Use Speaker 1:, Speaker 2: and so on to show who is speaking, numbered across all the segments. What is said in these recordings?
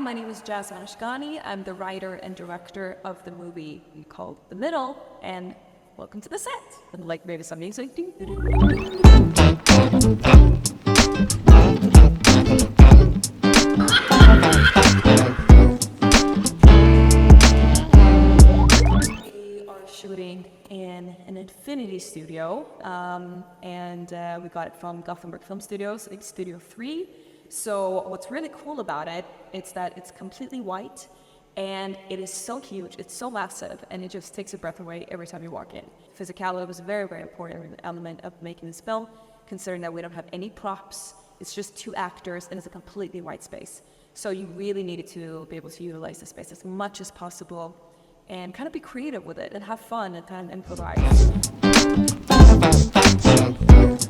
Speaker 1: my name is Jasmin Ashkani. I'm the writer and director of the movie called The Middle, and welcome to the set. And like maybe some music. We are shooting in an infinity studio, and we got it from Gothenburg Film Studios, it's Studio 3. So what's really cool about it is that it's completely white, and it is so huge, it's so massive, and it just takes your breath away every time you walk in. Physicality was a very, very important element of making this film, considering that we don't have any props, it's just 2 actors, and it's a completely white space. So you really needed to be able to utilize the space as much as possible, and kind of be creative with it, and have fun, and kind of improvise.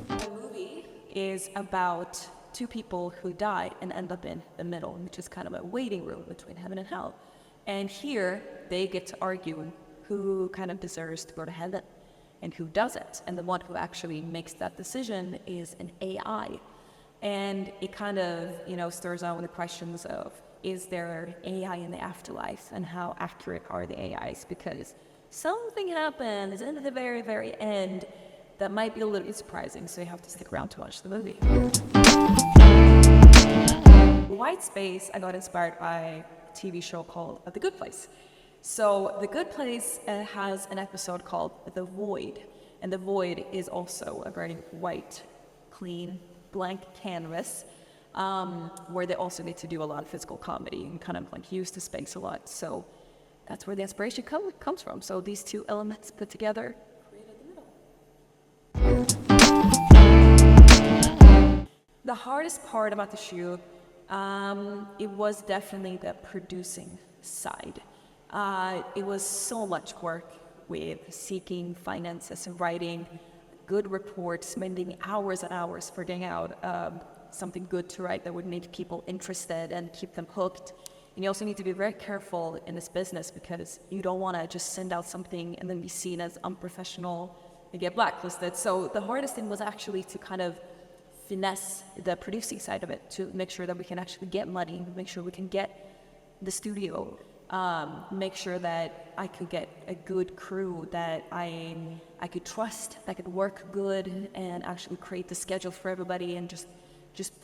Speaker 1: The movie is about 2 people who die and end up in the middle, which is kind of a waiting room between heaven and hell. And here they get to argue who kind of deserves to go to heaven and who doesn't. And the one who actually makes that decision is an AI. And it kind of, stirs on the questions of, is there AI in the afterlife, and how accurate are the AIs? Because something happens in the very, very end that might be a little bit surprising, so you have to stick around to watch the movie. White space, I got inspired by a TV show called The Good Place. So The Good Place has an episode called The Void, and The Void is also a very white, clean, blank canvas, where they also need to do a lot of physical comedy and kind of like use the space a lot. So that's where the inspiration comes from. So these 2 elements put together created the middle. The hardest part about the shoot, it was definitely the producing side. It was so much work with seeking finances and writing good reports, spending hours and hours figuring out something good to write that would make people interested and keep them hooked. And you also need to be very careful in this business, because you don't want to just send out something and then be seen as unprofessional and get blacklisted. So the hardest thing was actually to kind of finesse the producing side of it, to make sure that we can actually get money, make sure we can get the studio, make sure that I could get a good crew that I could trust, that could work good and actually create the schedule for everybody and just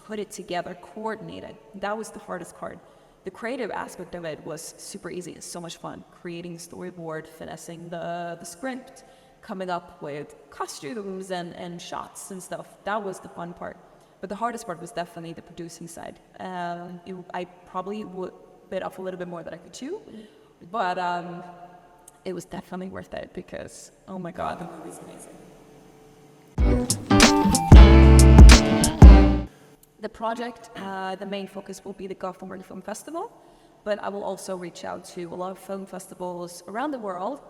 Speaker 1: put it together, coordinate it. That was the hardest part. The creative aspect of it was super easy. It's so much fun. Creating the storyboard, finessing the script, coming up with costumes and shots and stuff. That was the fun part. But the hardest part was definitely the producing side. I probably would bit off a little bit more than I could chew, but it was definitely worth it, because, oh my God, the movie's amazing. The project, the main focus will be the Gothenburg Film Festival, but I will also reach out to a lot of film festivals around the world,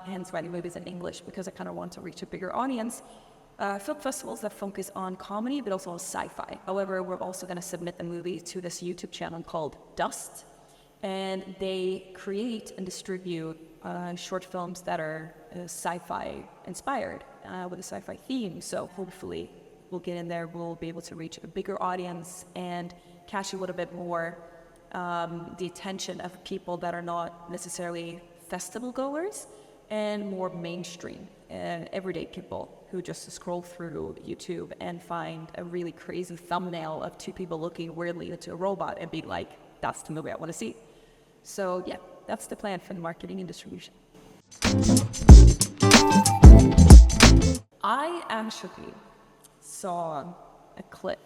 Speaker 1: hence writing movies in English, because I kind of want to reach a bigger audience. Film festivals that focus on comedy, but also on sci-fi. However, we're also going to submit the movie to this YouTube channel called Dust, and they create and distribute short films that are sci-fi inspired, with a sci-fi theme. So hopefully we'll get in there, we'll be able to reach a bigger audience and catch a little bit more the attention of people that are not necessarily festival goers, and more mainstream, everyday people who just scroll through YouTube and find a really crazy thumbnail of 2 people looking weirdly into a robot and be like, that's the movie I want to see. So yeah, that's the plan for the marketing and distribution. I actually saw a clip.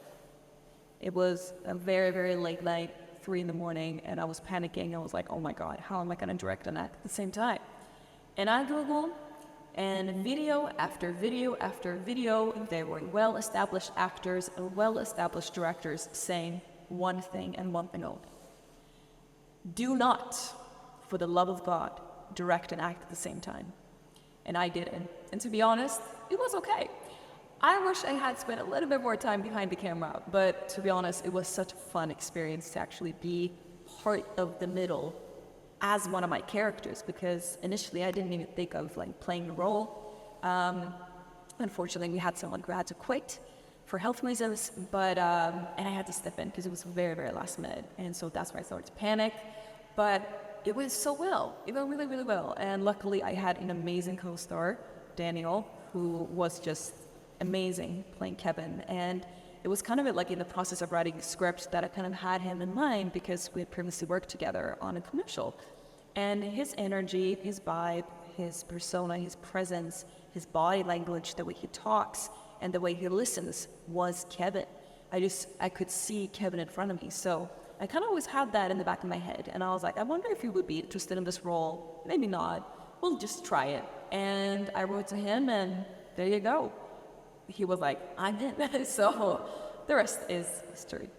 Speaker 1: It was a very, very late night, 3 a.m, and I was panicking. I was like, oh my God, how am I going to direct and act at the same time? And I Googled, and video after video after video, there were well-established actors and well-established directors saying one thing and one thing only. Do not, for the love of God, direct and act at the same time. And I didn't. And to be honest, it was okay. I wish I had spent a little bit more time behind the camera, but to be honest, it was such a fun experience to actually be part of the middle as one of my characters, because initially I didn't even think of like playing a role. Unfortunately, we had someone who had to quit for health reasons, but and I had to step in because it was very, very last minute, and so that's why I started to panic. But it went so well. It went really, really well, and luckily I had an amazing co-star, Daniel, who was just amazing playing Kevin. And it was kind of like in the process of writing a script that I kind of had him in mind because we had previously worked together on a commercial. And his energy, his vibe, his persona, his presence, his body language, the way he talks and the way he listens was Kevin. I could see Kevin in front of me. So I kind of always had that in the back of my head. And I was like, I wonder if he would be interested in this role. Maybe not. We'll just try it. And I wrote to him, and there you go. He was like, I'm in. So the rest is history.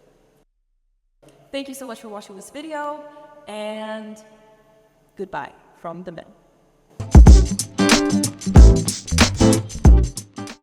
Speaker 1: Thank you so much for watching this video, and goodbye from the men.